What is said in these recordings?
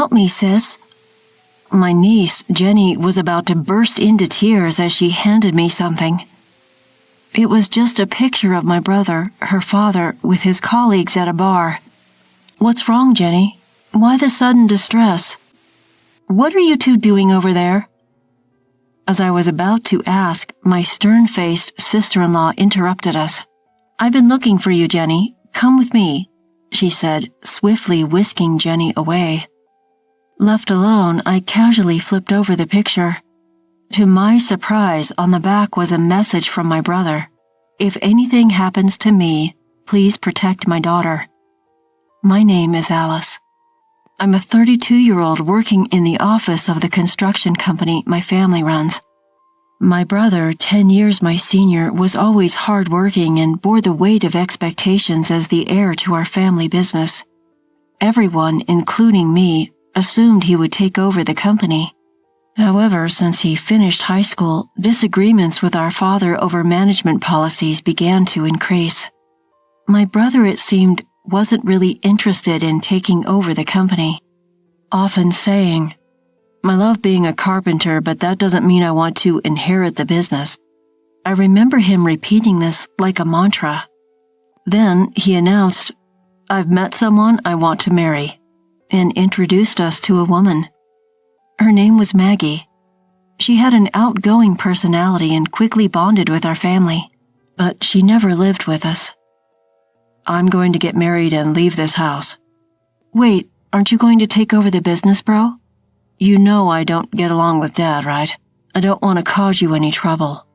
Help me, sis." My niece, Jenny, was about to burst into tears as she handed me something. It was just a picture of my brother, her father, with his colleagues at a bar. "What's wrong, Jenny? Why the sudden distress? What are you two doing over there?" As I was about to ask, my stern-faced sister-in-law interrupted us. "I've been looking for you, Jenny. Come with me," she said, swiftly whisking Jenny away. Left alone, I casually flipped over the picture. To my surprise, on the back was a message from my brother. "If anything happens to me, please protect my daughter. My name is Alice. I'm a 32-year-old working in the office of the construction company my family runs. My brother, 10 years my senior, was always hardworking and bore the weight of expectations as the heir to our family business. Everyone, including me, assumed he would take over the company. However, since he finished high school, disagreements with our father over management policies began to increase. My brother, it seemed, wasn't really interested in taking over the company, often saying, "I love being a carpenter, but that doesn't mean I want to inherit the business." I remember him repeating this like a mantra. Then he announced, "I've met someone I want to marry," and introduced us to a woman. Her name was Maggie. She had an outgoing personality and quickly bonded with our family, but she never lived with us. "I'm going to get married and leave this house." "Wait, aren't you going to take over the business, bro? You know I don't get along with Dad, right? I don't want to cause you any trouble."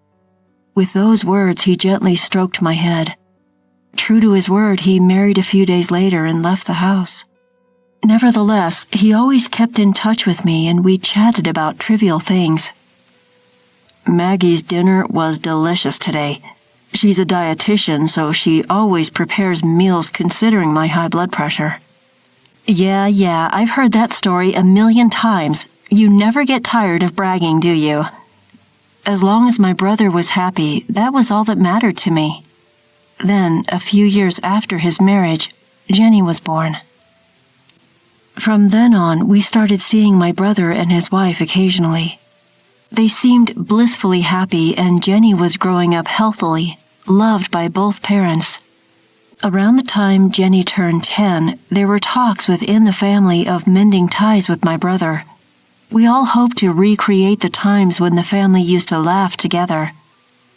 With those words, he gently stroked my head. True to his word, he married a few days later and left the house. Nevertheless, he always kept in touch with me and we chatted about trivial things. "Maggie's dinner was delicious today. She's a dietitian, so she always prepares meals considering my high blood pressure." Yeah, I've heard that story a million times. You never get tired of bragging, do you? As long as my brother was happy, that was all that mattered to me. Then, a few years after his marriage, Jenny was born. From then on, we started seeing my brother and his wife occasionally. They seemed blissfully happy, and Jenny was growing up healthily, loved by both parents. Around the time Jenny turned 10, there were talks within the family of mending ties with my brother. We all hoped to recreate the times when the family used to laugh together.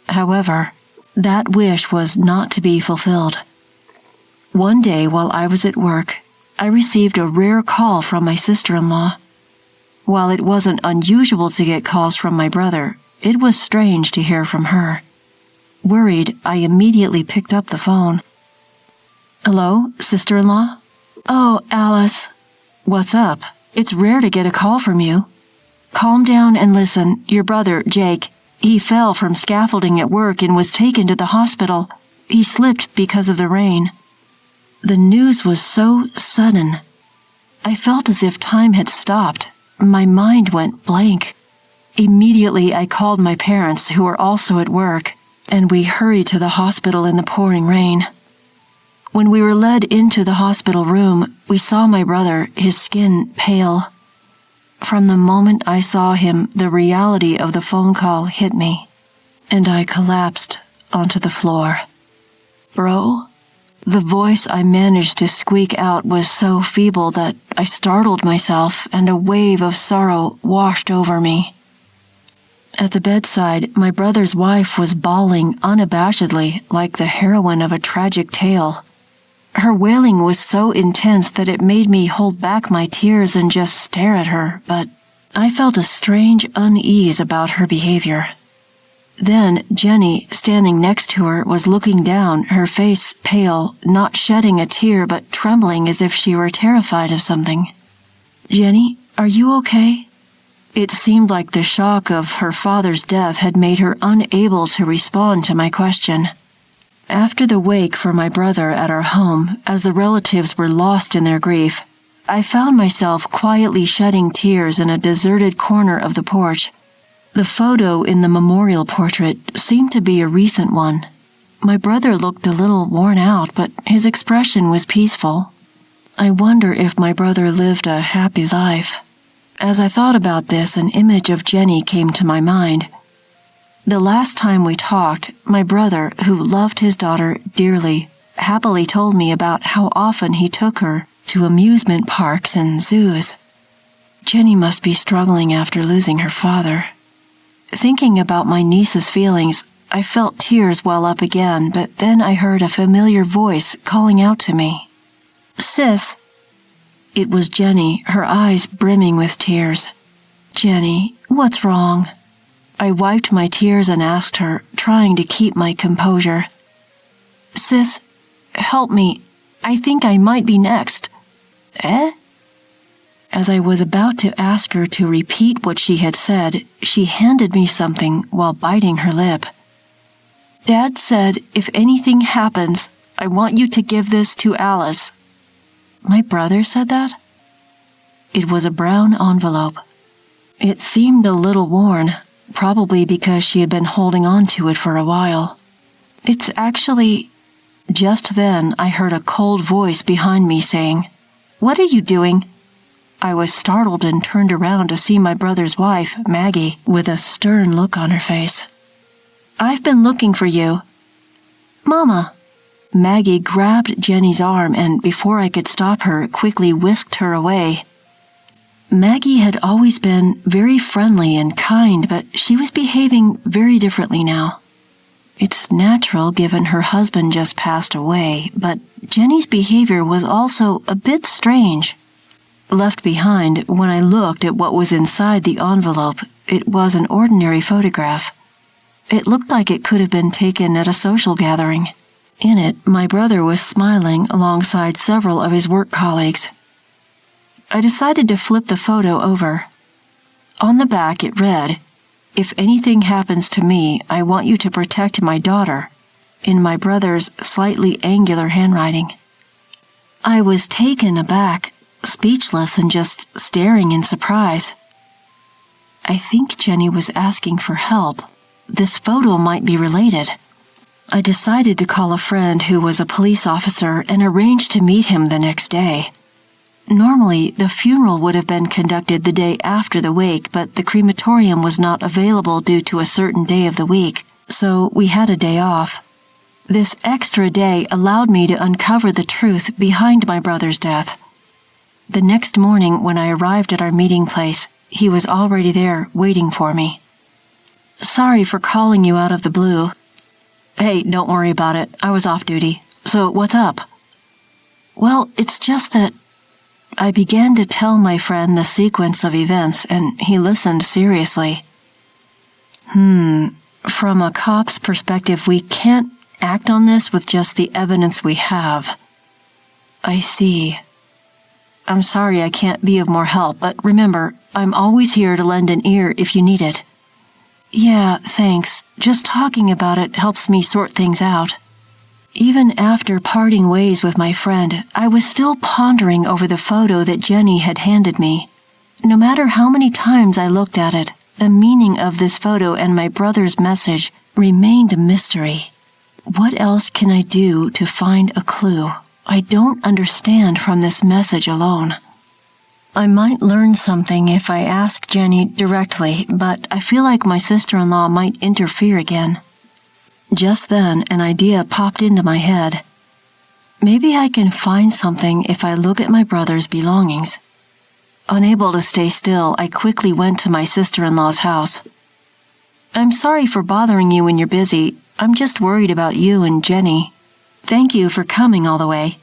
However, that wish was not to be fulfilled. One day while I was at work, I received a rare call from my sister-in-law. While it wasn't unusual to get calls from my brother, it was strange to hear from her. Worried, I immediately picked up the phone. "Hello, sister-in-law?" "Oh, Alice." "What's up? It's rare to get a call from you." "Calm down and listen. Your brother, Jake, he fell from scaffolding at work and was taken to the hospital. He slipped because of the rain." The news was so sudden. I felt as if time had stopped. My mind went blank. Immediately, I called my parents, who were also at work, and we hurried to the hospital in the pouring rain. When we were led into the hospital room, we saw my brother, his skin pale. From the moment I saw him, the reality of the phone call hit me, and I collapsed onto the floor. "Bro?" The voice I managed to squeak out was so feeble that I startled myself, and a wave of sorrow washed over me. At the bedside, my brother's wife was bawling unabashedly, like the heroine of a tragic tale. Her wailing was so intense that it made me hold back my tears and just stare at her, but I felt a strange unease about her behavior. Then Jenny, standing next to her, was looking down, her face pale, not shedding a tear but trembling as if she were terrified of something. "Jenny, are you okay?" It seemed like the shock of her father's death had made her unable to respond to my question. After the wake for my brother at our home, as the relatives were lost in their grief, I found myself quietly shedding tears in a deserted corner of the porch. The photo in the memorial portrait seemed to be a recent one. My brother looked a little worn out, but his expression was peaceful. I wonder if my brother lived a happy life. As I thought about this, an image of Jenny came to my mind. The last time we talked, my brother, who loved his daughter dearly, happily told me about how often he took her to amusement parks and zoos. Jenny must be struggling after losing her father. Thinking about my niece's feelings, I felt tears well up again, but then I heard a familiar voice calling out to me. "Sis." It was Jenny, her eyes brimming with tears. "Jenny, what's wrong?" I wiped my tears and asked her, trying to keep my composure. "Sis, help me. I think I might be next." "Eh?" As I was about to ask her to repeat what she had said, she handed me something while biting her lip. "Dad said if anything happens, I want you to give this to Alice." My brother said that? It was a brown envelope. It seemed a little worn, probably because she had been holding on to it for a while. "It's actually..." Just then, I heard a cold voice behind me saying, "What are you doing?" I was startled and turned around to see my brother's wife, Maggie, with a stern look on her face. "I've been looking for you." "Mama." Maggie grabbed Jenny's arm and, before I could stop her, quickly whisked her away. Maggie had always been very friendly and kind, but she was behaving very differently now. It's natural given her husband just passed away, but Jenny's behavior was also a bit strange. Left behind, when I looked at what was inside the envelope, it was an ordinary photograph. It looked like it could have been taken at a social gathering. In it, my brother was smiling alongside several of his work colleagues. I decided to flip the photo over. On the back it read, "If anything happens to me, I want you to protect my daughter," in my brother's slightly angular handwriting. I was taken aback, speechless and just staring in surprise. I think Jenny was asking for help. This photo might be related. I decided to call a friend who was a police officer and arranged to meet him the next day. Normally, the funeral would have been conducted the day after the wake, but the crematorium was not available due to a certain day of the week, so we had a day off. This extra day allowed me to uncover the truth behind my brother's death. The next morning, when I arrived at our meeting place, he was already there waiting for me. "Sorry for calling you out of the blue." "Hey, don't worry about it. I was off duty. So what's up?" "Well, it's just that..." I began to tell my friend the sequence of events, and he listened seriously. From a cop's perspective, we can't act on this with just the evidence we have." "I see. I'm sorry I can't be of more help, but remember, I'm always here to lend an ear if you need it." "Yeah, thanks. Just talking about it helps me sort things out." Even after parting ways with my friend, I was still pondering over the photo that Jenny had handed me. No matter how many times I looked at it, the meaning of this photo and my brother's message remained a mystery. What else can I do to find a clue I don't understand from this message alone? I might learn something if I ask Jenny directly, but I feel like my sister-in-law might interfere again. Just then, an idea popped into my head. Maybe I can find something if I look at my brother's belongings. Unable to stay still, I quickly went to my sister-in-law's house. "I'm sorry for bothering you when you're busy. I'm just worried about you and Jenny. Thank you for coming all the way.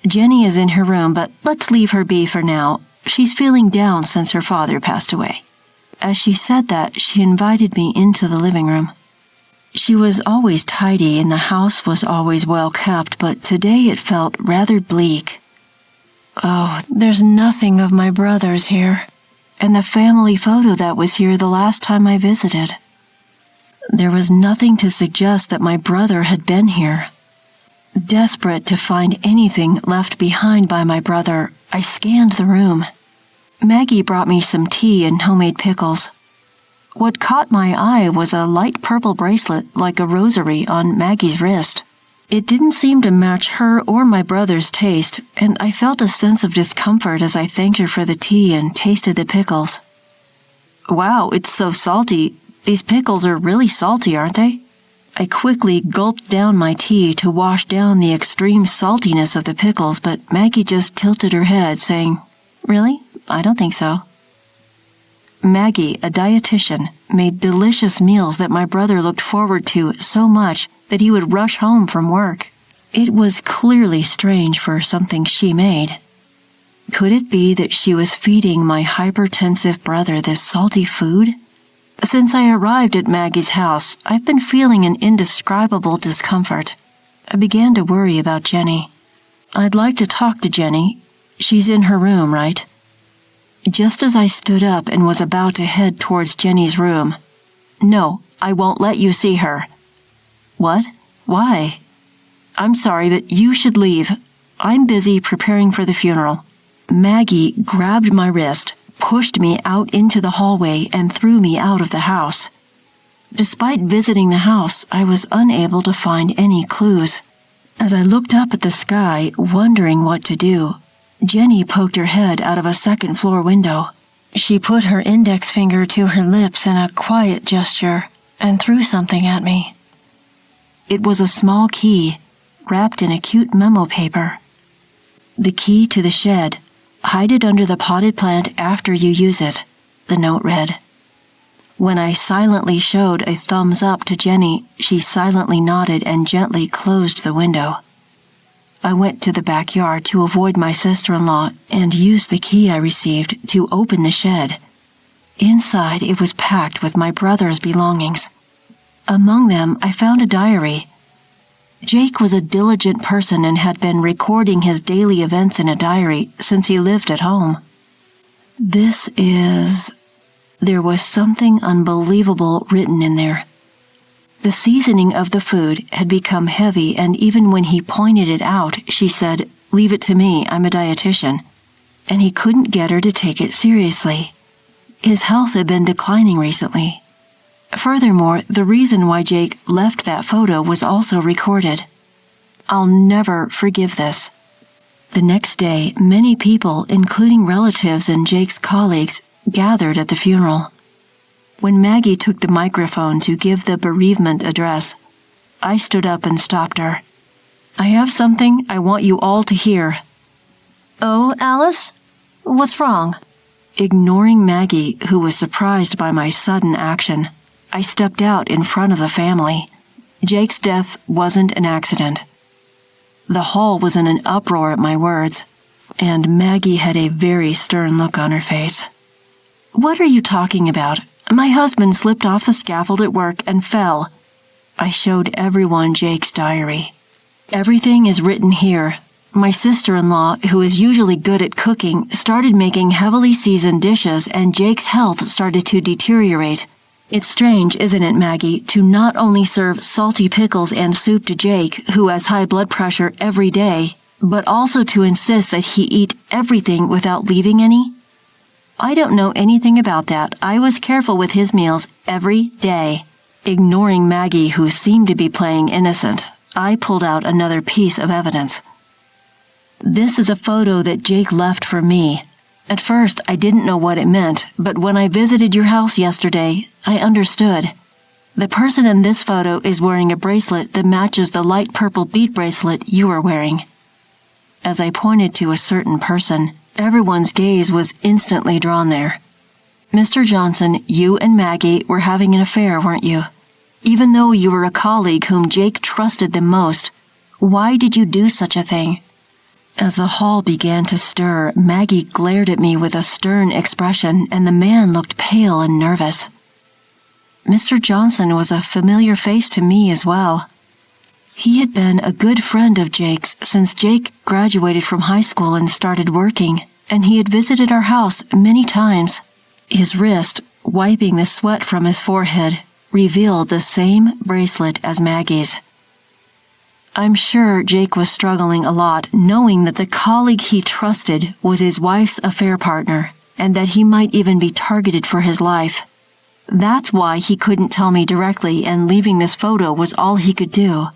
Jenny is in her room, but let's leave her be for now. She's feeling down since her father passed away." As she said that, she invited me into the living room. She was always tidy and the house was always well kept, but today it felt rather bleak. Oh, there's nothing of my brother's here, and the family photo that was here the last time I visited. There was nothing to suggest that my brother had been here. Desperate to find anything left behind by my brother, I scanned the room. Maggie brought me some tea and homemade pickles. What caught my eye was a light purple bracelet like a rosary on Maggie's wrist. It didn't seem to match her or my brother's taste, and I felt a sense of discomfort as I thanked her for the tea and tasted the pickles. Wow, it's so salty. These pickles are really salty, aren't they? I quickly gulped down my tea to wash down the extreme saltiness of the pickles, but Maggie just tilted her head, saying, "Really? I don't think so." Maggie, a dietitian, made delicious meals that my brother looked forward to so much that he would rush home from work. It was clearly strange for something she made. Could it be that she was feeding my hypertensive brother this salty food? Since I arrived at Maggie's house, I've been feeling an indescribable discomfort. I began to worry about Jenny. I'd like to talk to Jenny. She's in her room, right? Just as I stood up and was about to head towards Jenny's room. "No, I won't let you see her." "What? Why?" "I'm sorry, but you should leave. I'm busy preparing for the funeral." Maggie grabbed my wrist, pushed me out into the hallway, and threw me out of the house. Despite visiting the house, I was unable to find any clues. As I looked up at the sky, wondering what to do, Jenny poked her head out of a second-floor window. She put her index finger to her lips in a quiet gesture and threw something at me. It was a small key, wrapped in a cute memo paper. "The key to the shed. Hide it under the potted plant after you use it," the note read. When I silently showed a thumbs up to Jenny, she silently nodded and gently closed the window. I went to the backyard to avoid my sister-in-law and used the key I received to open the shed. Inside, it was packed with my brother's belongings. Among them, I found a diary. Jake was a diligent person and had been recording his daily events in a diary since he lived at home. There was something unbelievable written in there. The seasoning of the food had become heavy, and even when he pointed it out, she said, "Leave it to me, I'm a dietitian." And he couldn't get her to take it seriously. His health had been declining recently. Furthermore, the reason why Jake left that photo was also recorded. I'll never forgive this. The next day, many people, including relatives and Jake's colleagues, gathered at the funeral. When Maggie took the microphone to give the bereavement address, I stood up and stopped her. "I have something I want you all to hear." "Oh, Alice? What's wrong?" Ignoring Maggie, who was surprised by my sudden action, I stepped out in front of the family. Jake's death wasn't an accident. The hall was in an uproar at my words, and Maggie had a very stern look on her face. "What are you talking about? My husband slipped off the scaffold at work and fell." I showed everyone Jake's diary. "Everything is written here. My sister-in-law, who is usually good at cooking, started making heavily seasoned dishes, and Jake's health started to deteriorate. It's strange, isn't it, Maggie, to not only serve salty pickles and soup to Jake, who has high blood pressure, every day, but also to insist that he eat everything without leaving any?" "I don't know anything about that. I was careful with his meals every day." Ignoring Maggie, who seemed to be playing innocent, I pulled out another piece of evidence. "This is a photo that Jake left for me. At first, I didn't know what it meant, but when I visited your house yesterday, I understood. The person in this photo is wearing a bracelet that matches the light purple bead bracelet you are wearing." As I pointed to a certain person, everyone's gaze was instantly drawn there. "Mr. Johnson, you and Maggie were having an affair, weren't you? Even though you were a colleague whom Jake trusted the most, why did you do such a thing?" As the hall began to stir, Maggie glared at me with a stern expression, and the man looked pale and nervous. Mr. Johnson was a familiar face to me as well. He had been a good friend of Jake's since Jake graduated from high school and started working, and he had visited our house many times. His wrist, wiping the sweat from his forehead, revealed the same bracelet as Maggie's. I'm sure Jake was struggling a lot, knowing that the colleague he trusted was his wife's affair partner, and that he might even be targeted for his life. That's why he couldn't tell me directly, and leaving this photo was all he could do.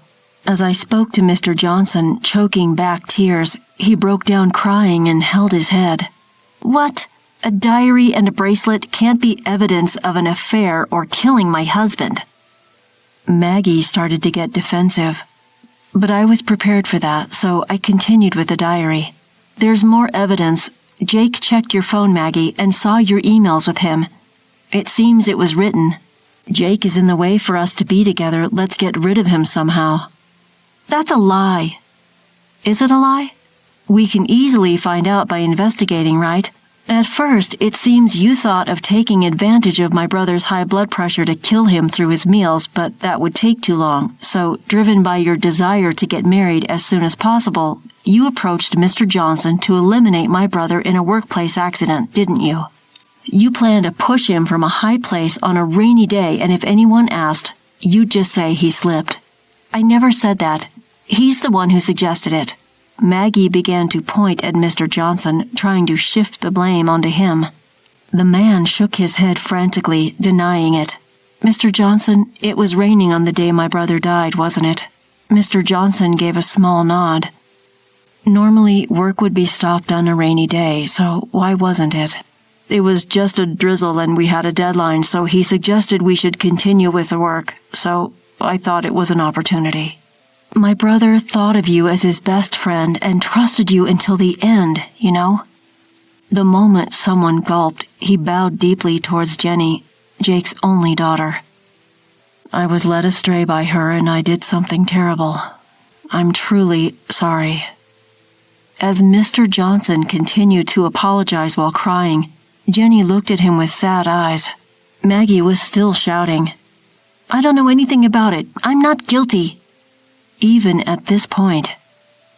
As I spoke to Mr. Johnson, choking back tears, he broke down crying and held his head. What? A diary and a bracelet can't be evidence of an affair or killing my husband. Maggie started to get defensive. But I was prepared for that, so I continued with the diary. There's more evidence. Jake checked your phone, Maggie, and saw your emails with him. It seems it was written. Jake is in the way for us to be together. Let's get rid of him somehow. That's a lie. Is it a lie? We can easily find out by investigating, right? At first, it seems you thought of taking advantage of my brother's high blood pressure to kill him through his meals, but that would take too long. So, driven by your desire to get married as soon as possible, you approached Mr. Johnson to eliminate my brother in a workplace accident, didn't you? You planned to push him from a high place on a rainy day, and if anyone asked, you'd just say he slipped. I never said that. He's the one who suggested it. Maggie began to point at Mr. Johnson, trying to shift the blame onto him. The man shook his head frantically, denying it. Mr. Johnson, it was raining on the day my brother died, wasn't it? Mr. Johnson gave a small nod. Normally, work would be stopped on a rainy day, so why wasn't it? It was just a drizzle and we had a deadline, so he suggested we should continue with the work, so I thought it was an opportunity. My brother thought of you as his best friend and trusted you until the end, you know? The moment someone gulped, he bowed deeply towards Jenny, Jake's only daughter. I was led astray by her and I did something terrible. I'm truly sorry. As Mr. Johnson continued to apologize while crying, Jenny looked at him with sad eyes. Maggie was still shouting, I don't know anything about it. I'm not guilty. Even at this point,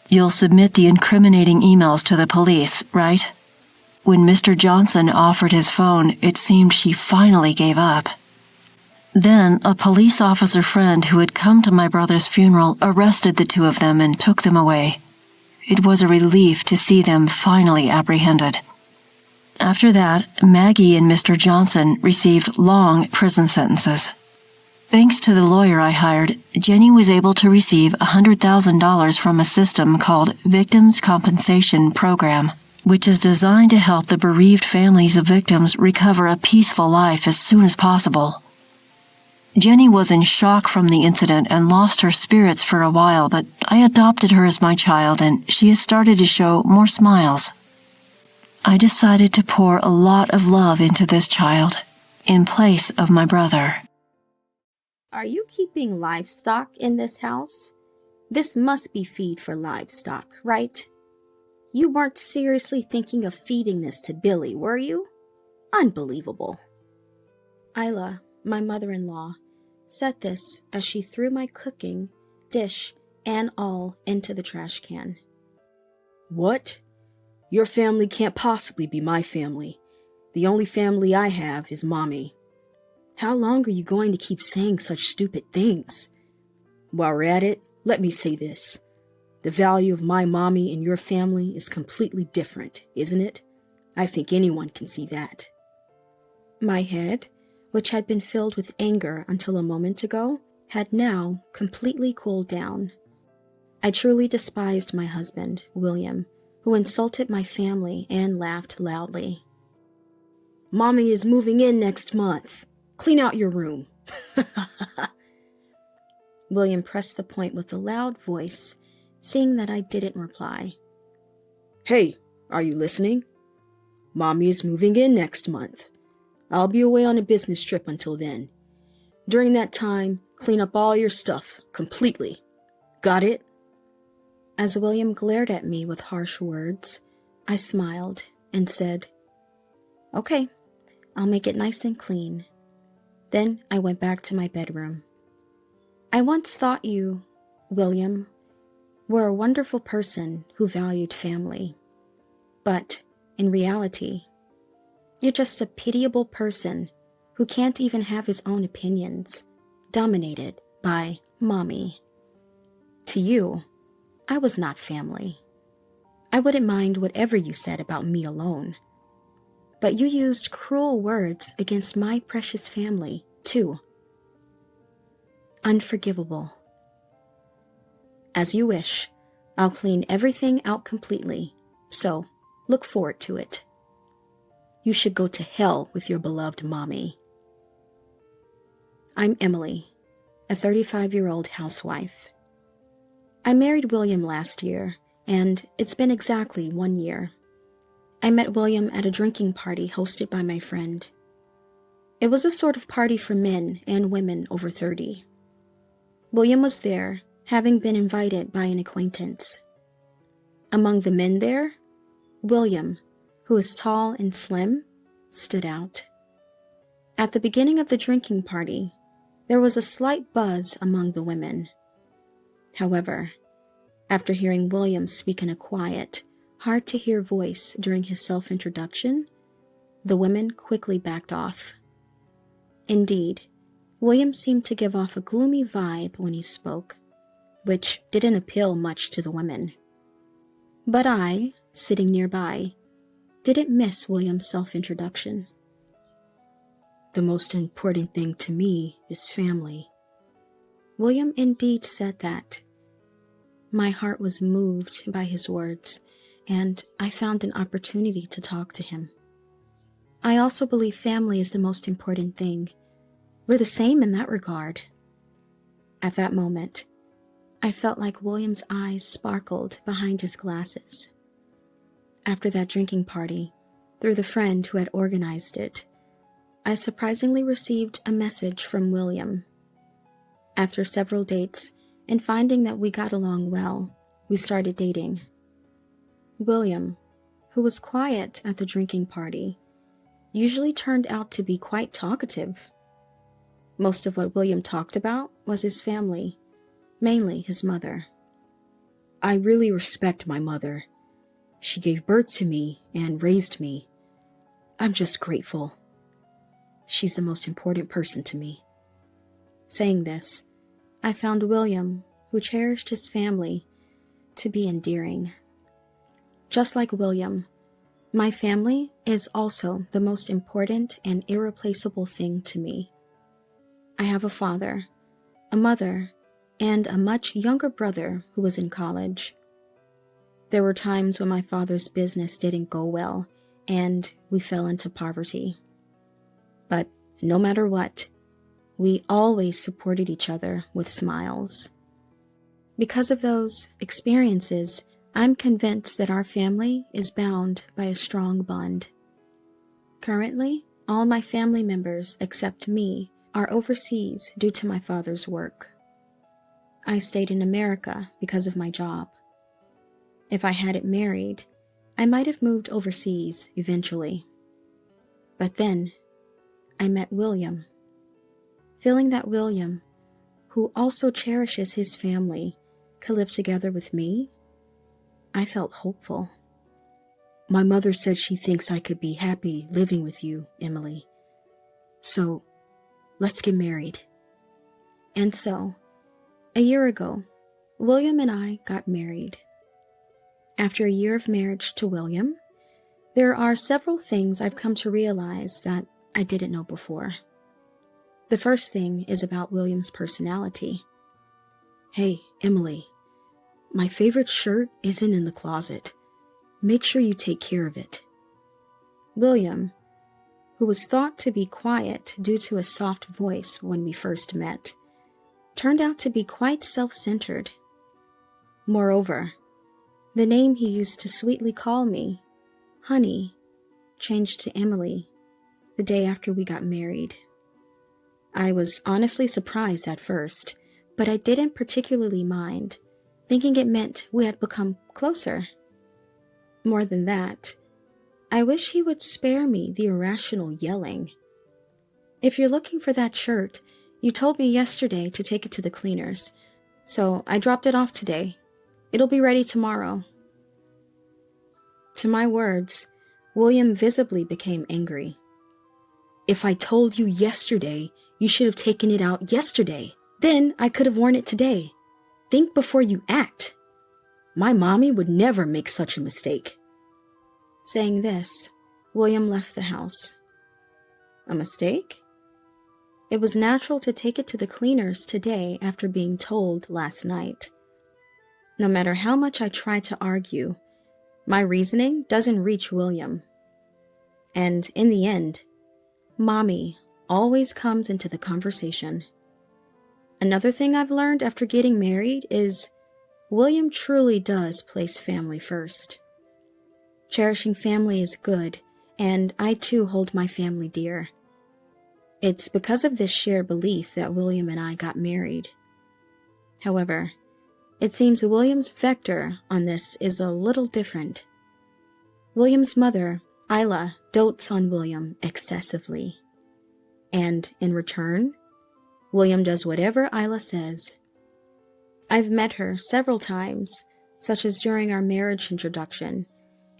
you'll submit the incriminating emails to the police, right? When Mr. Johnson offered his phone, it seemed she finally gave up. Then, a police officer friend who had come to my brother's funeral arrested the two of them and took them away. It was a relief to see them finally apprehended. After that, Maggie and Mr. Johnson received long prison sentences. Thanks to the lawyer I hired, Jenny was able to receive $100,000 from a system called Victims' Compensation Program, which is designed to help the bereaved families of victims recover a peaceful life as soon as possible. Jenny was in shock from the incident and lost her spirits for a while, but I adopted her as my child and she has started to show more smiles. I decided to pour a lot of love into this child, in place of my brother. Are you keeping livestock in this house? This must be feed for livestock, right? You weren't seriously thinking of feeding this to Billy, were you? Unbelievable. Isla, my mother-in-law, said this as she threw my cooking, dish, and all into the trash can. What? Your family can't possibly be my family. The only family I have is Mommy. How long are you going to keep saying such stupid things? While we're at it, let me say this. The value of my mommy in your family is completely different, isn't it? I think anyone can see that. My head, which had been filled with anger until a moment ago, had now completely cooled down. I truly despised my husband, William, who insulted my family and laughed loudly. Mommy is moving in next month. Clean out your room. William pressed the point with a loud voice, seeing that I didn't reply. Hey, are you listening? Mommy is moving in next month. I'll be away on a business trip until then. During that time, clean up all your stuff completely. Got it? As William glared at me with harsh words, I smiled and said, Okay, I'll make it nice and clean. Then I went back to my bedroom. I once thought you, William, were a wonderful person who valued family. But, in reality, you're just a pitiable person who can't even have his own opinions, dominated by Mommy. To you, I was not family. I wouldn't mind whatever you said about me alone. But you used cruel words against my precious family, too. Unforgivable. As you wish. I'll clean everything out completely. So, look forward to it. You should go to hell with your beloved mommy. I'm Emily, a 35-year-old housewife. I married William last year, and it's been exactly 1 year. I met William at a drinking party hosted by my friend. It was a sort of party for men and women over 30. William was there, having been invited by an acquaintance. Among the men there, William, who is tall and slim, stood out. At the beginning of the drinking party, there was a slight buzz among the women. However, after hearing William speak in a quiet, hard-to-hear voice during his self-introduction, the women quickly backed off. Indeed, William seemed to give off a gloomy vibe when he spoke, which didn't appeal much to the women. But I, sitting nearby, didn't miss William's self-introduction. The most important thing to me is family. William indeed said that. My heart was moved by his words, and I found an opportunity to talk to him. I also believe family is the most important thing. We're the same in that regard. At that moment, I felt like William's eyes sparkled behind his glasses. After that drinking party, through the friend who had organized it, I surprisingly received a message from William. After several dates and finding that we got along well, we started dating. William, who was quiet at the drinking party, usually turned out to be quite talkative. Most of what William talked about was his family, mainly his mother. I really respect my mother. She gave birth to me and raised me. I'm just grateful. She's the most important person to me. Saying this, I found William, who cherished his family, to be endearing. Just like William, my family is also the most important and irreplaceable thing to me. I have a father, a mother, and a much younger brother who was in college. There were times when my father's business didn't go well, and we fell into poverty. But no matter what, we always supported each other with smiles. Because of those experiences, I'm convinced that our family is bound by a strong bond. Currently, all my family members except me are overseas due to my father's work. I stayed in America because of my job. If I hadn't married, I might have moved overseas eventually. But then, I met William. Feeling that William, who also cherishes his family, could live together with me, I felt hopeful. My mother said she thinks I could be happy living with you, Emily. So, let's get married. And so, a year ago, William and I got married. After a year of marriage to William, there are several things I've come to realize that I didn't know before. The first thing is about William's personality. Hey, Emily, my favorite shirt isn't in the closet. Make sure you take care of it. William, who was thought to be quiet due to a soft voice when we first met, turned out to be quite self-centered. Moreover, the name he used to sweetly call me, Honey, changed to Emily the day after we got married. I was honestly surprised at first, but I didn't particularly mind, thinking it meant we had become closer. More than that, I wish he would spare me the irrational yelling. If you're looking for that shirt, you told me yesterday to take it to the cleaners, so I dropped it off today. It'll be ready tomorrow. To my words, William visibly became angry. If I told you yesterday, you should have taken it out yesterday. Then I could have worn it today. Think before you act. My mommy would never make such a mistake. Saying this, William left the house. A mistake? It was natural to take it to the cleaners today after being told last night. No matter how much I try to argue, my reasoning doesn't reach William. And in the end, Mommy always comes into the conversation. Another thing I've learned after getting married is William truly does place family first. Cherishing family is good, and I too hold my family dear. It's because of this shared belief that William and I got married. However, it seems William's vector on this is a little different. William's mother, Isla, dotes on William excessively. And in return, William does whatever Isla says. I've met her several times, such as during our marriage introduction,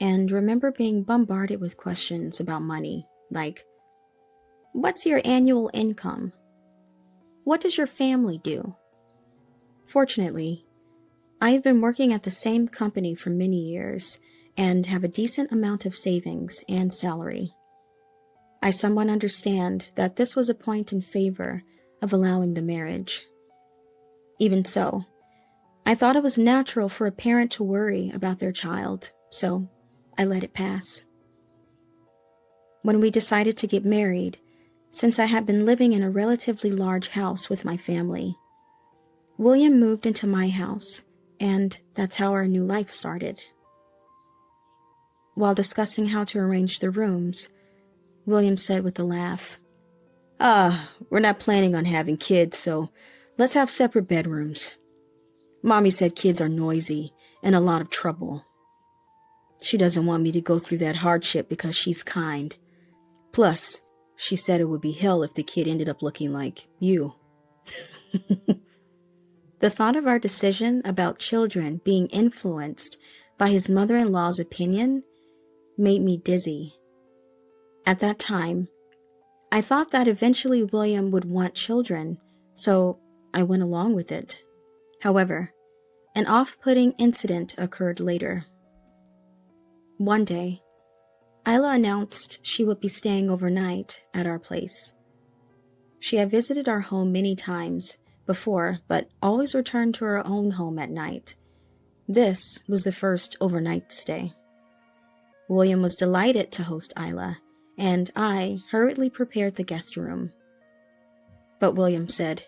and remember being bombarded with questions about money, like, "What's your annual income? What does your family do?" Fortunately, I have been working at the same company for many years and have a decent amount of savings and salary. I somewhat understand that this was a point in favor of allowing the marriage. Even so, I thought it was natural for a parent to worry about their child, so I let it pass. When we decided to get married, since I had been living in a relatively large house with my family, William moved into my house, and that's how our new life started. While discussing how to arrange the rooms, William said with a laugh, We're not planning on having kids, so let's have separate bedrooms. Mommy said kids are noisy and a lot of trouble. She doesn't want me to go through that hardship because she's kind. Plus, she said it would be hell if the kid ended up looking like you." The thought of our decision about children being influenced by his mother-in-law's opinion made me dizzy. At that time, I thought that eventually William would want children, so I went along with it. However, an off-putting incident occurred later. One day, Isla announced she would be staying overnight at our place. She had visited our home many times before, but always returned to her own home at night. This was the first overnight stay. William was delighted to host Isla, and I hurriedly prepared the guest room. But William said,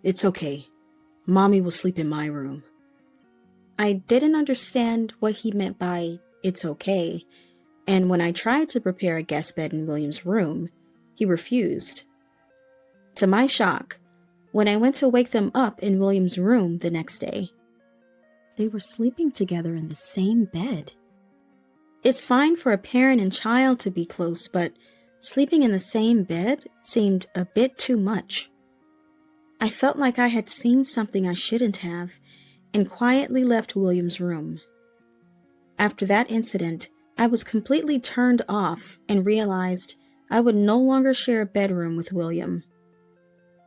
"It's okay. Mommy will sleep in my room." I didn't understand what he meant by "it's okay," and when I tried to prepare a guest bed in William's room, he refused. To my shock, when I went to wake them up in William's room the next day, they were sleeping together in the same bed. It's fine for a parent and child to be close, but sleeping in the same bed seemed a bit too much. I felt like I had seen something I shouldn't have, and quietly left William's room. After that incident, I was completely turned off and realized I would no longer share a bedroom with William.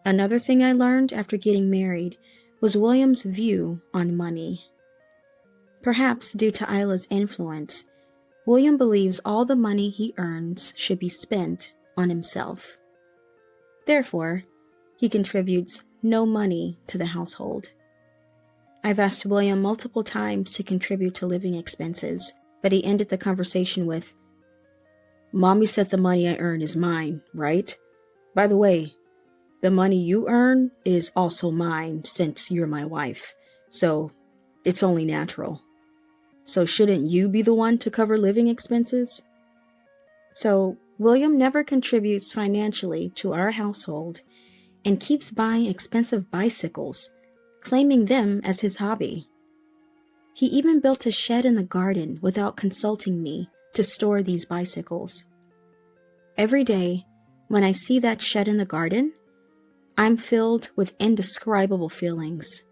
Another thing I learned after getting married was William's view on money. Perhaps due to Isla's influence, William believes all the money he earns should be spent on himself. Therefore, he contributes no money to the household. I've asked William multiple times to contribute to living expenses, but he ended the conversation with, "Mommy said the money I earn is mine, right? By the way, the money you earn is also mine since you're my wife, so it's only natural. So shouldn't you be the one to cover living expenses?" So William never contributes financially to our household and keeps buying expensive bicycles, claiming them as his hobby. He even built a shed in the garden without consulting me to store these bicycles. Every day, when I see that shed in the garden, I'm filled with indescribable feelings.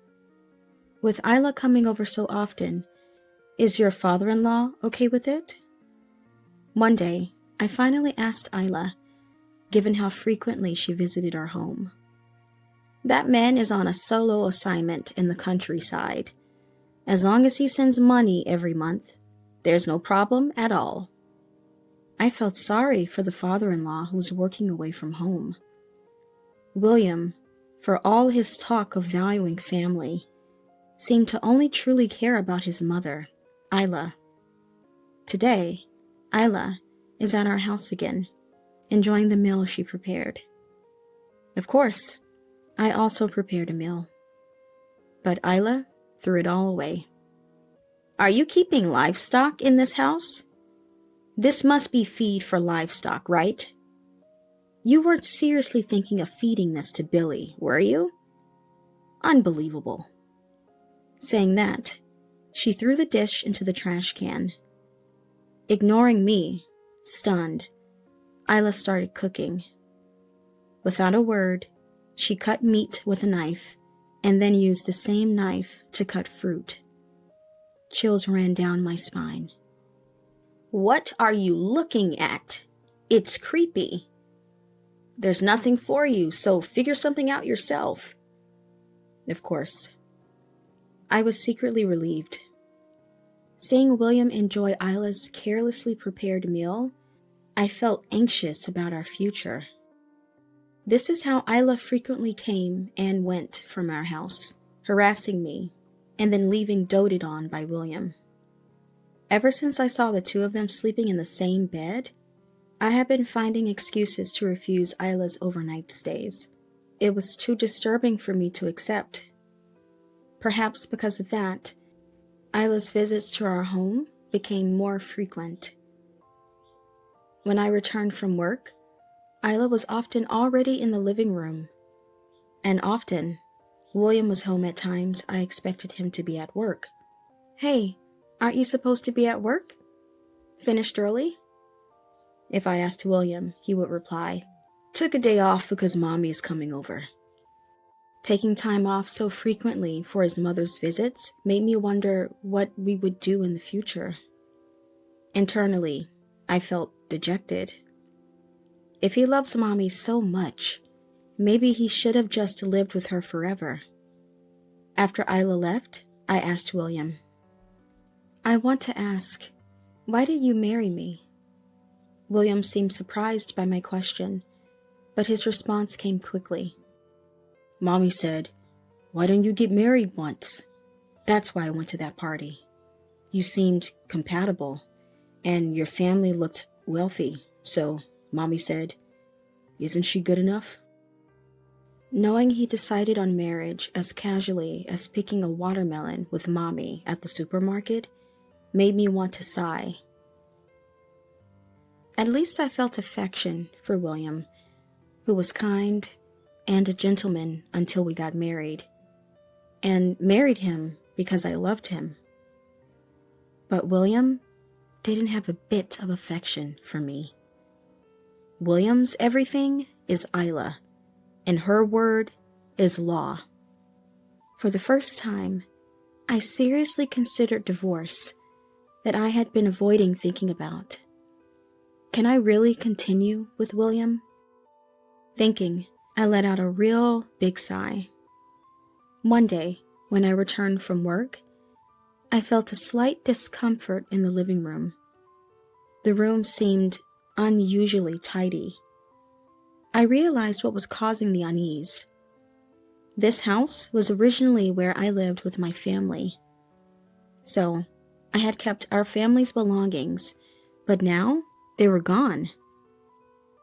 With Isla coming over so often, is your father-in-law okay with it? One day, I finally asked Isla, given how frequently she visited our home. That man is on a solo assignment in the countryside. As long as he sends money every month, there's no problem at all. I felt sorry for the father-in-law who's working away from home. William, for all his talk of valuing family, seemed to only truly care about his mother, Isla. Today, Isla is at our house again, enjoying the meal she prepared. Of course, I also prepared a meal. But Isla threw it all away. "Are you keeping livestock in this house? This must be feed for livestock, right? You weren't seriously thinking of feeding this to Billy, were you? Unbelievable." Saying that, she threw the dish into the trash can. Ignoring me, stunned, Isla started cooking. Without a word, she cut meat with a knife and then used the same knife to cut fruit. Chills ran down my spine. "What are you looking at? It's creepy. There's nothing for you, so figure something out yourself." Of course, I was secretly relieved. Seeing William enjoy Isla's carelessly prepared meal, I felt anxious about our future. This is how Isla frequently came and went from our house, harassing me, and then leaving doted on by William. Ever since I saw the two of them sleeping in the same bed, I have been finding excuses to refuse Isla's overnight stays. It was too disturbing for me to accept. Perhaps because of that, Isla's visits to our home became more frequent. When I returned from work, Isla was often already in the living room, and often, William was home at times I expected him to be at work. "Hey, aren't you supposed to be at work? Finished early?" If I asked William, he would reply, "Took a day off because Mommy is coming over." Taking time off so frequently for his mother's visits made me wonder what we would do in the future. Internally, I felt dejected. If he loves Mommy so much, maybe he should have just lived with her forever. After Isla left, I asked William, "I want to ask, why did you marry me?" William seemed surprised by my question, but his response came quickly. "Mommy said, 'Why don't you get married once?' That's why I went to that party. You seemed compatible, and your family looked wealthy, so Mommy said, 'Isn't she good enough?'" Knowing he decided on marriage as casually as picking a watermelon with Mommy at the supermarket made me want to sigh. At least I felt affection for William, who was kind and a gentleman until we got married, and married him because I loved him. But William didn't have a bit of affection for me. William's everything is Isla, and her word is law. For the first time, I seriously considered divorce that I had been avoiding thinking about. Can I really continue with William? Thinking, I let out a real big sigh. One day, when I returned from work, I felt a slight discomfort in the living room. The room seemed unusually tidy. I realized what was causing the unease. This house was originally where I lived with my family. So, I had kept our family's belongings, but now they were gone.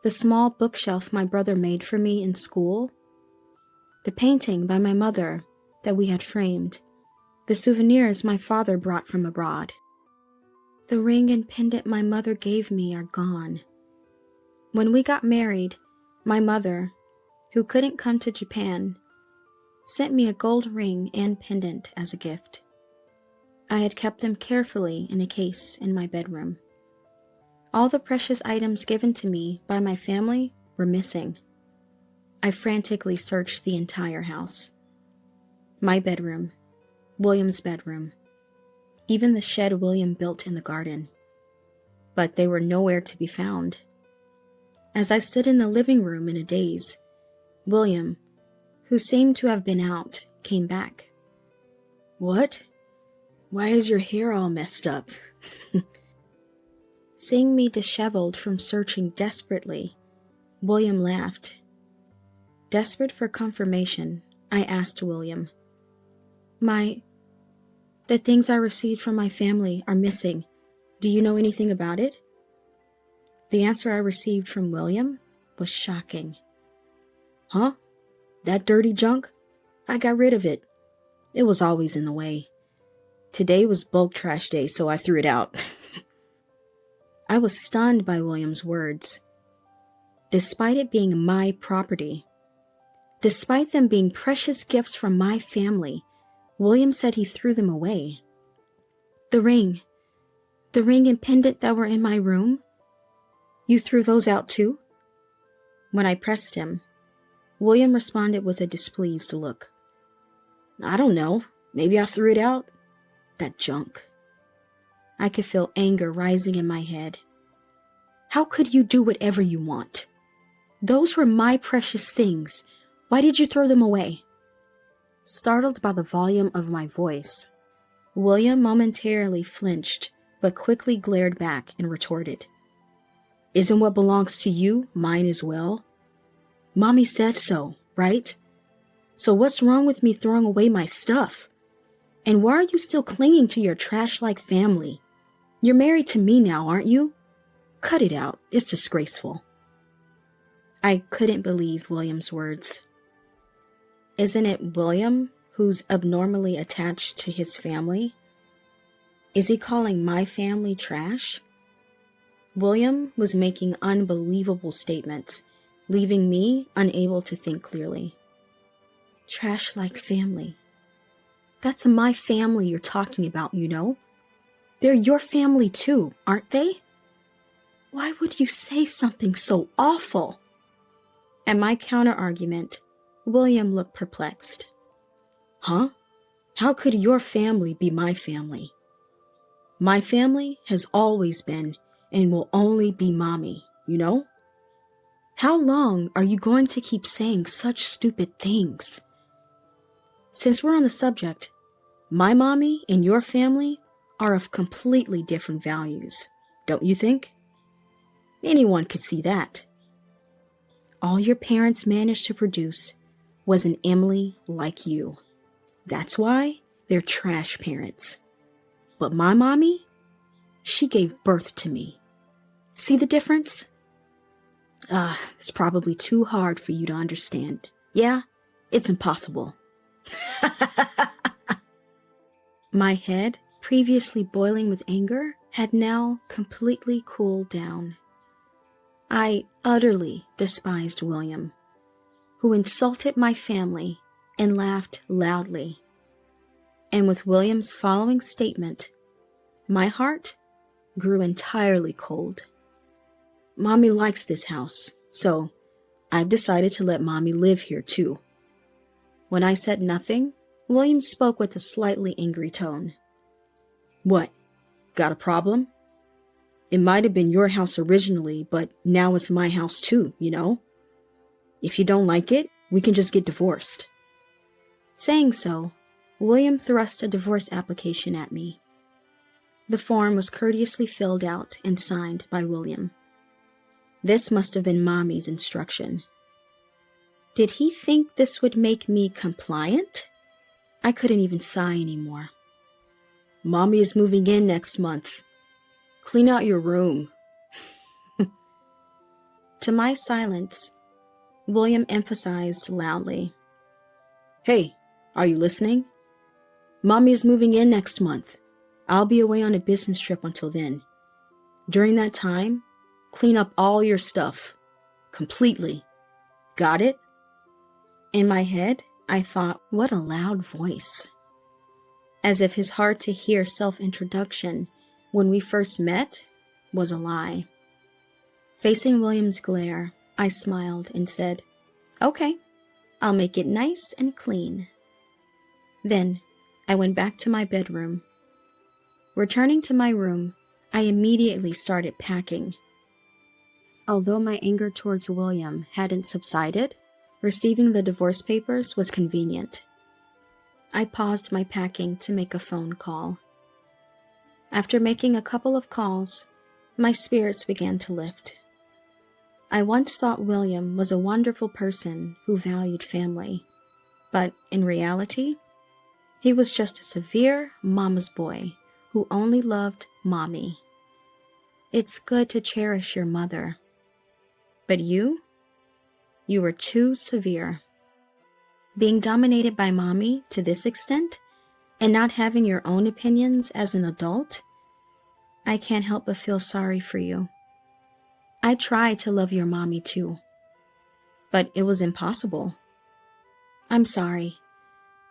The small bookshelf my brother made for me in school, the painting by my mother that we had framed, the souvenirs my father brought from abroad. The ring and pendant my mother gave me are gone. When we got married, my mother, who couldn't come to Japan, sent me a gold ring and pendant as a gift. I had kept them carefully in a case in my bedroom. All the precious items given to me by my family were missing. I frantically searched the entire house. My bedroom, William's bedroom, even the shed William built in the garden. But they were nowhere to be found. As I stood in the living room in a daze, William, who seemed to have been out, came back. "What? Why is your hair all messed up?" Seeing me disheveled from searching desperately, William laughed. Desperate for confirmation, I asked William, My The things I received from my family are missing. Do you know anything about it? The answer I received from William was shocking. Huh? That dirty junk? I got rid of it. It was always in the way. Today was bulk trash day, so I threw it out. I was stunned by William's words. Despite it being my property, despite them being precious gifts from my family, William said he threw them away. The ring and pendant that were in my room, you threw those out too? When I pressed him, William responded with a displeased look. I don't know. Maybe I threw it out. That junk. I could feel anger rising in my head. How could you do whatever you want? Those were my precious things. Why did you throw them away? Startled by the volume of my voice, William momentarily flinched, but quickly glared back and retorted. Isn't what belongs to you mine as well? Mommy said so, right? So what's wrong with me throwing away my stuff? And why are you still clinging to your trash-like family? You're married to me now, aren't you? Cut it out. It's disgraceful. I couldn't believe William's words. Isn't it William who's abnormally attached to his family? Is he calling my family trash? William was making unbelievable statements, leaving me unable to think clearly. Trash-like family. That's my family you're talking about, you know? They're your family too, aren't they? Why would you say something so awful? At my counter-argument, William looked perplexed. Huh? How could your family be my family? My family has always been and will only be Mommy, you know? How long are you going to keep saying such stupid things? Since we're on the subject, my mommy and your family are of completely different values, don't you think? Anyone could see that. All your parents managed to produce was an Emily like you. That's why they're trash parents. But my mommy, she gave birth to me. See the difference? It's probably too hard for you to understand. Yeah, it's impossible. My head, previously boiling with anger, had now completely cooled down. I utterly despised William, who insulted my family and laughed loudly. And with William's following statement, my heart grew entirely cold. Mommy likes this house, so I've decided to let Mommy live here too. When I said nothing, William spoke with a slightly angry tone. What? Got a problem? It might have been your house originally, but now it's my house too, you know? If you don't like it, we can just get divorced. Saying so, William thrust a divorce application at me. The form was courteously filled out and signed by William. This must have been Mommy's instruction. Did he think this would make me compliant? I couldn't even sigh anymore. Mommy is moving in next month. Clean out your room. To my silence, William emphasized loudly. Hey, are you listening? Mommy is moving in next month. I'll be away on a business trip until then. During that time, clean up all your stuff. Completely. Got it? In my head, I thought, what a loud voice. As if his hard-to-hear self-introduction when we first met was a lie. Facing William's glare, I smiled and said, Okay, I'll make it nice and clean. Then, I went back to my bedroom. Returning to my room, I immediately started packing. Although my anger towards William hadn't subsided, receiving the divorce papers was convenient. I paused my packing to make a phone call. After making a couple of calls, my spirits began to lift. I once thought William was a wonderful person who valued family, but in reality, He was just a severe mama's boy who only loved mommy. It's good to cherish your mother. But you were too severe. Being dominated by mommy to this extent and not having your own opinions as an adult, I can't help but feel sorry for you. I tried to love your mommy too, but it was impossible. I'm sorry,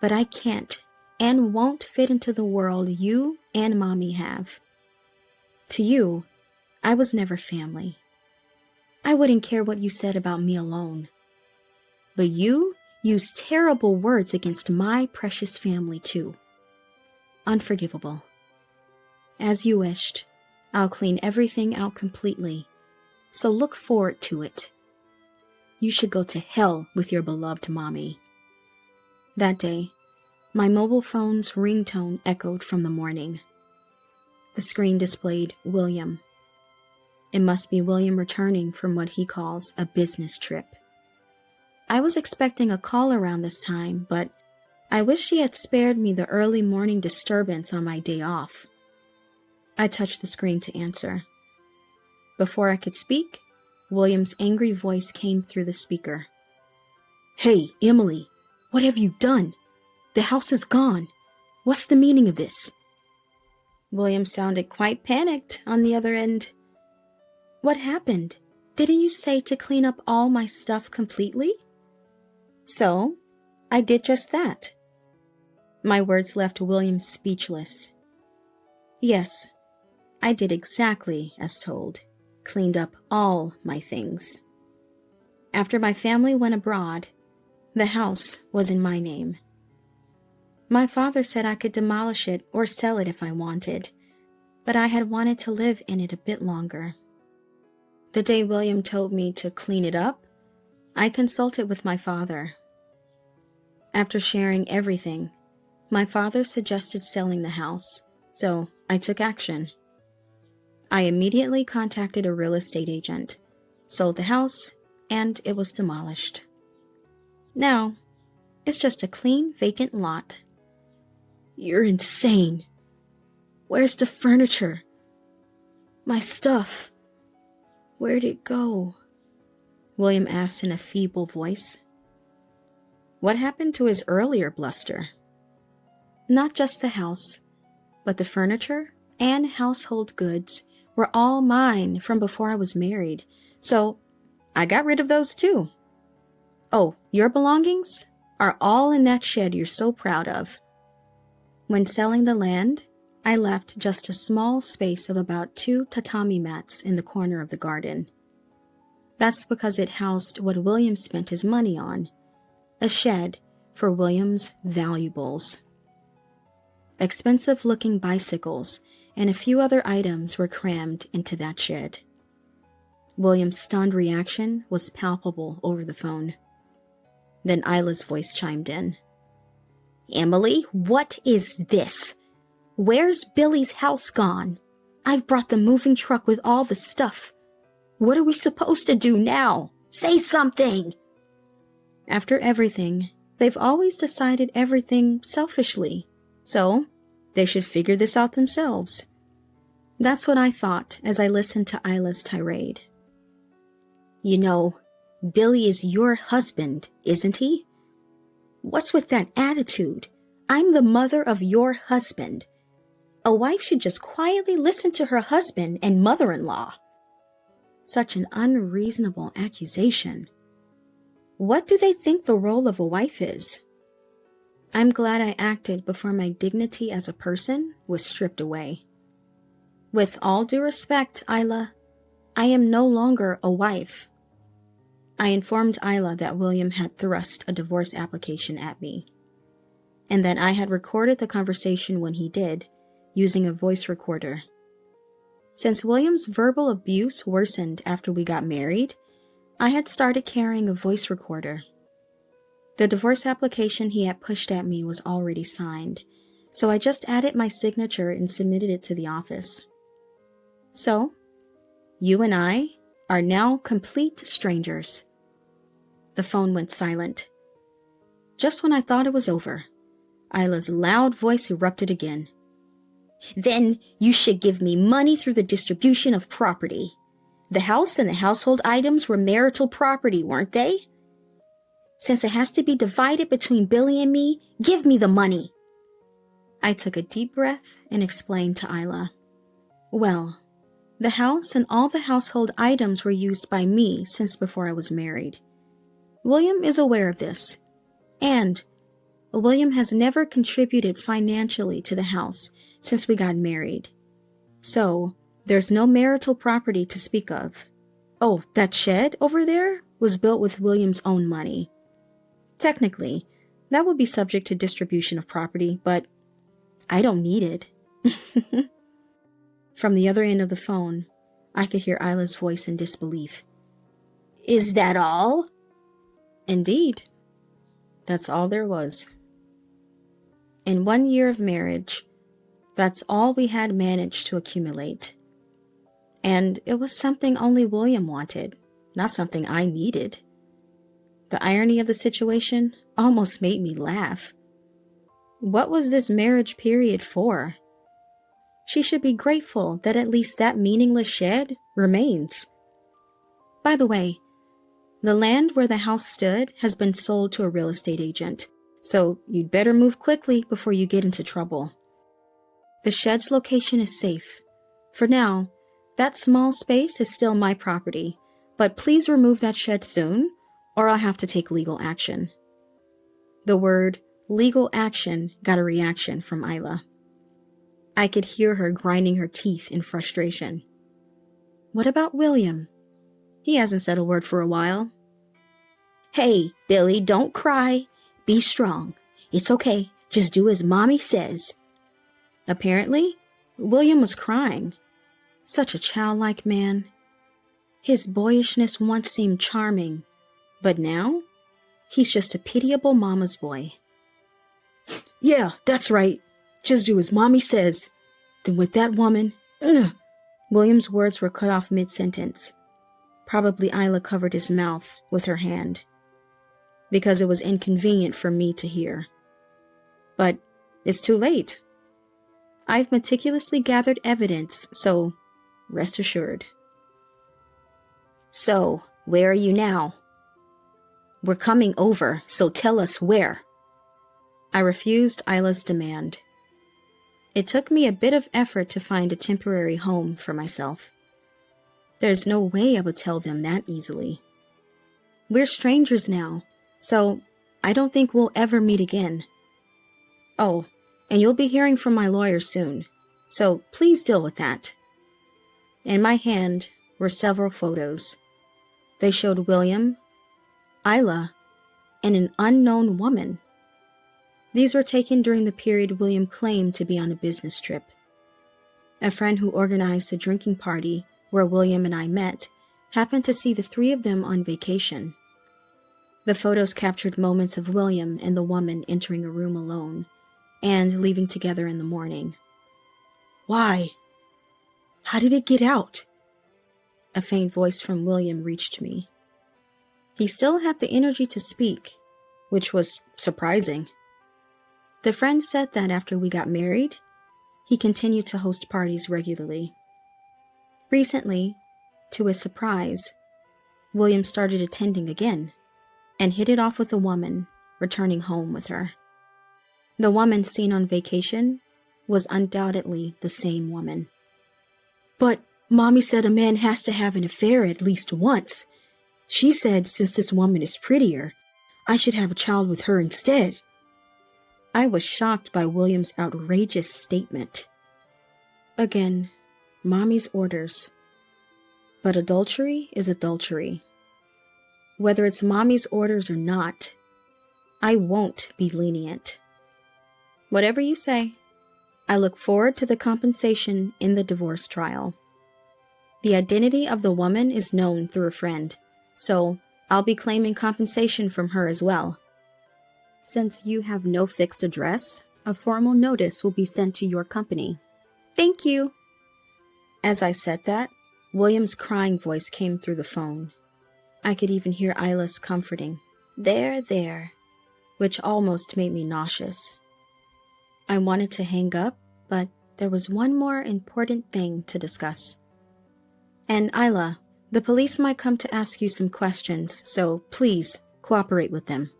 but I can't and won't fit into the world you and mommy have. To you, I was never family. I wouldn't care what you said about me alone. But you used terrible words against my precious family too. Unforgivable. As you wished, I'll clean everything out completely, so look forward to it. You should go to hell with your beloved mommy. That day, my mobile phone's ringtone echoed from the morning. The screen displayed William. It must be William returning from what he calls a business trip. I was expecting a call around this time, but I wish he had spared me the early morning disturbance on my day off. I touched the screen to answer. Before I could speak, William's angry voice came through the speaker. Hey, Emily, what have you done? The house is gone. What's the meaning of this? William sounded quite panicked on the other end. What happened? Didn't you say to clean up all my stuff completely? So, I did just that. My words left William speechless. Yes, I did exactly as told. Cleaned up all my things. After my family went abroad, the house was in my name. My father said I could demolish it or sell it if I wanted, but I had wanted to live in it a bit longer. The day William told me to clean it up, I consulted with my father. After sharing everything, my father suggested selling the house, so I took action. I immediately contacted a real estate agent, sold the house, and it was demolished. Now, it's just a clean, vacant lot. You're insane. Where's the furniture? My stuff. Where'd it go? William asked in a feeble voice. What happened to his earlier bluster? Not just the house, but the furniture and household goods were all mine from before I was married, so I got rid of those too. Oh, your belongings are all in that shed you're so proud of. When selling the land, I left just a small space of about 2 tatami mats in the corner of the garden. That's because it housed what William spent his money on, a shed for William's valuables. Expensive-looking bicycles and a few other items were crammed into that shed. William's stunned reaction was palpable over the phone. Then Isla's voice chimed in. Emily, what is this? Where's Billy's house gone? I've brought the moving truck with all the stuff. What are we supposed to do now? Say something! After everything, they've always decided everything selfishly, so they should figure this out themselves. That's what I thought as I listened to Isla's tirade. You know, Billy is your husband, isn't he? What's with that attitude? I'm the mother of your husband. A wife should just quietly listen to her husband and mother-in-law. Such an unreasonable accusation. What do they think the role of a wife is? I'm glad I acted before my dignity as a person was stripped away. With all due respect, Isla, I am no longer a wife. I informed Isla that William had thrust a divorce application at me, and that I had recorded the conversation when he did, using a voice recorder. Since William's verbal abuse worsened after we got married, I had started carrying a voice recorder. The divorce application he had pushed at me was already signed, so I just added my signature and submitted it to the office. So, you and I are now complete strangers. The phone went silent. Just when I thought it was over, Isla's loud voice erupted again. Then you should give me money through the distribution of property. The house and the household items were marital property, weren't they? Since it has to be divided between Billy and me, give me the money. I took a deep breath and explained to Isla. Well, the house and all the household items were used by me since before I was married. William is aware of this, and William has never contributed financially to the house since we got married. So, there's no marital property to speak of. Oh, that shed over there was built with William's own money. Technically, that would be subject to distribution of property, but I don't need it. From the other end of the phone, I could hear Isla's voice in disbelief. Is that all? Indeed. That's all there was. In 1 year of marriage, that's all we had managed to accumulate. And it was something only William wanted, not something I needed. The irony of the situation almost made me laugh. What was this marriage period for? She should be grateful that at least that meaningless shed remains. By the way, the land where the house stood has been sold to a real estate agent, so you'd better move quickly before you get into trouble. The shed's location is safe. For now, that small space is still my property, but please remove that shed soon, or I'll have to take legal action. The word legal action got a reaction from Isla. I could hear her grinding her teeth in frustration. What about William? He hasn't said a word for a while. Hey, Billy, don't cry. Be strong. It's okay. Just do as Mommy says. Apparently, William was crying. Such a childlike man. His boyishness once seemed charming, but now, he's just a pitiable mama's boy. Yeah, that's right. Just do as Mommy says. Then with that woman... William's words were cut off mid-sentence. Probably Isla covered his mouth with her hand, because it was inconvenient for me to hear. But it's too late. I've meticulously gathered evidence, so rest assured. So, where are you now? We're coming over, so tell us where. I refused Isla's demand. It took me a bit of effort to find a temporary home for myself. There's no way I would tell them that easily. We're strangers now, so I don't think we'll ever meet again. Oh, and you'll be hearing from my lawyer soon, so please deal with that. In my hand were several photos. They showed William, Isla, and an unknown woman. These were taken during the period William claimed to be on a business trip. A friend who organized the drinking party where William and I met happened to see the three of them on vacation. The photos captured moments of William and the woman entering a room alone and leaving together in the morning. Why? How did it get out? A faint voice from William reached me. He still had the energy to speak, which was surprising. The friend said that after we got married, he continued to host parties regularly. Recently, to his surprise, William started attending again and hit it off with the woman, returning home with her. The woman seen on vacation was undoubtedly the same woman. But Mommy said a man has to have an affair at least once. She said since this woman is prettier, I should have a child with her instead. I was shocked by William's outrageous statement. Again, Mommy's orders. But adultery is adultery. Whether it's Mommy's orders or not, I won't be lenient. Whatever you say, I look forward to the compensation in the divorce trial. The identity of the woman is known through a friend, so I'll be claiming compensation from her as well. Since you have no fixed address, a formal notice will be sent to your company. Thank you. As I said that, William's crying voice came through the phone. I could even hear Isla's comforting, there, which almost made me nauseous. I wanted to hang up, but there was one more important thing to discuss. And Isla, the police might come to ask you some questions, so please cooperate with them.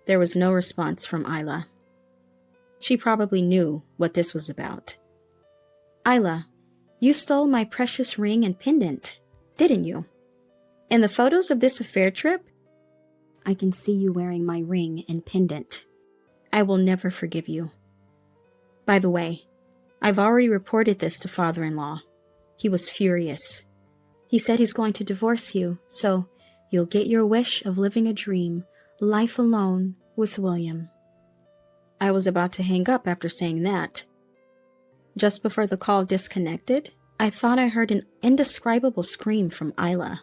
There was no response from Isla. She probably knew what this was about. Isla, you stole my precious ring and pendant, didn't you? In the photos of this affair trip, I can see you wearing my ring and pendant. I will never forgive you. By the way, I've already reported this to father-in-law. He was furious. He said he's going to divorce you, so you'll get your wish of living a dream, life alone with William. I was about to hang up after saying that. Just before the call disconnected, I thought I heard an indescribable scream from Isla.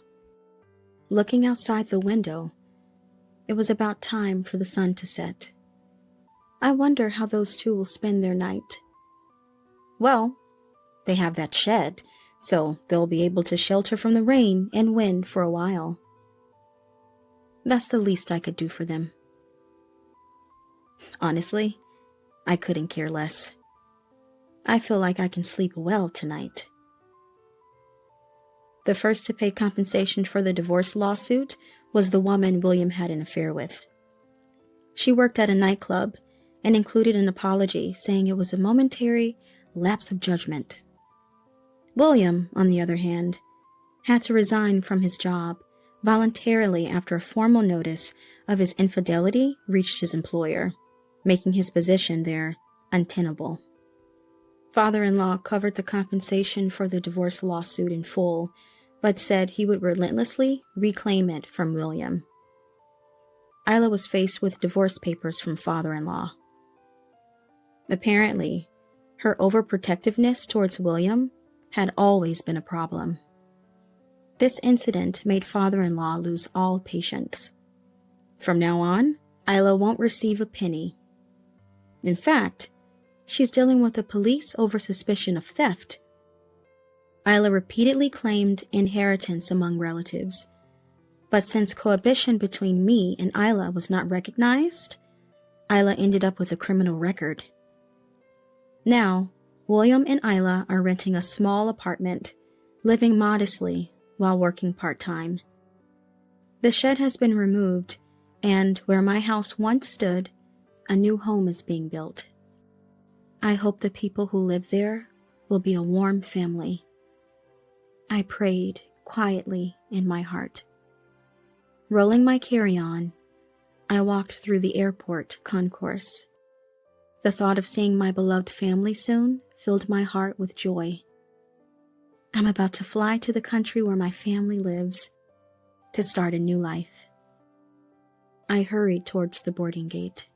Looking outside the window, it was about time for the sun to set. I wonder how those two will spend their night. Well, they have that shed, so they'll be able to shelter from the rain and wind for a while. That's the least I could do for them. Honestly, I couldn't care less. I feel like I can sleep well tonight. The first to pay compensation for the divorce lawsuit was the woman William had an affair with. She worked at a nightclub and included an apology saying it was a momentary lapse of judgment. William, on the other hand, had to resign from his job voluntarily after a formal notice of his infidelity reached his employer, making his position there untenable. Father-in-law covered the compensation for the divorce lawsuit in full, but said he would relentlessly reclaim it from William. Isla was faced with divorce papers from father-in-law. Apparently, her overprotectiveness towards William had always been a problem. This incident made father-in-law lose all patience. From now on, Isla won't receive a penny. In fact, she's dealing with the police over suspicion of theft. Isla repeatedly claimed inheritance among relatives, but since cohabitation between me and Isla was not recognized, Isla ended up with a criminal record. Now, William and Isla are renting a small apartment, living modestly while working part-time. The shed has been removed, and where my house once stood, a new home is being built. I hope the people who live there will be a warm family. I prayed quietly in my heart. Rolling my carry-on, I walked through the airport concourse. The thought of seeing my beloved family soon filled my heart with joy. I'm about to fly to the country where my family lives to start a new life. I hurried towards the boarding gate.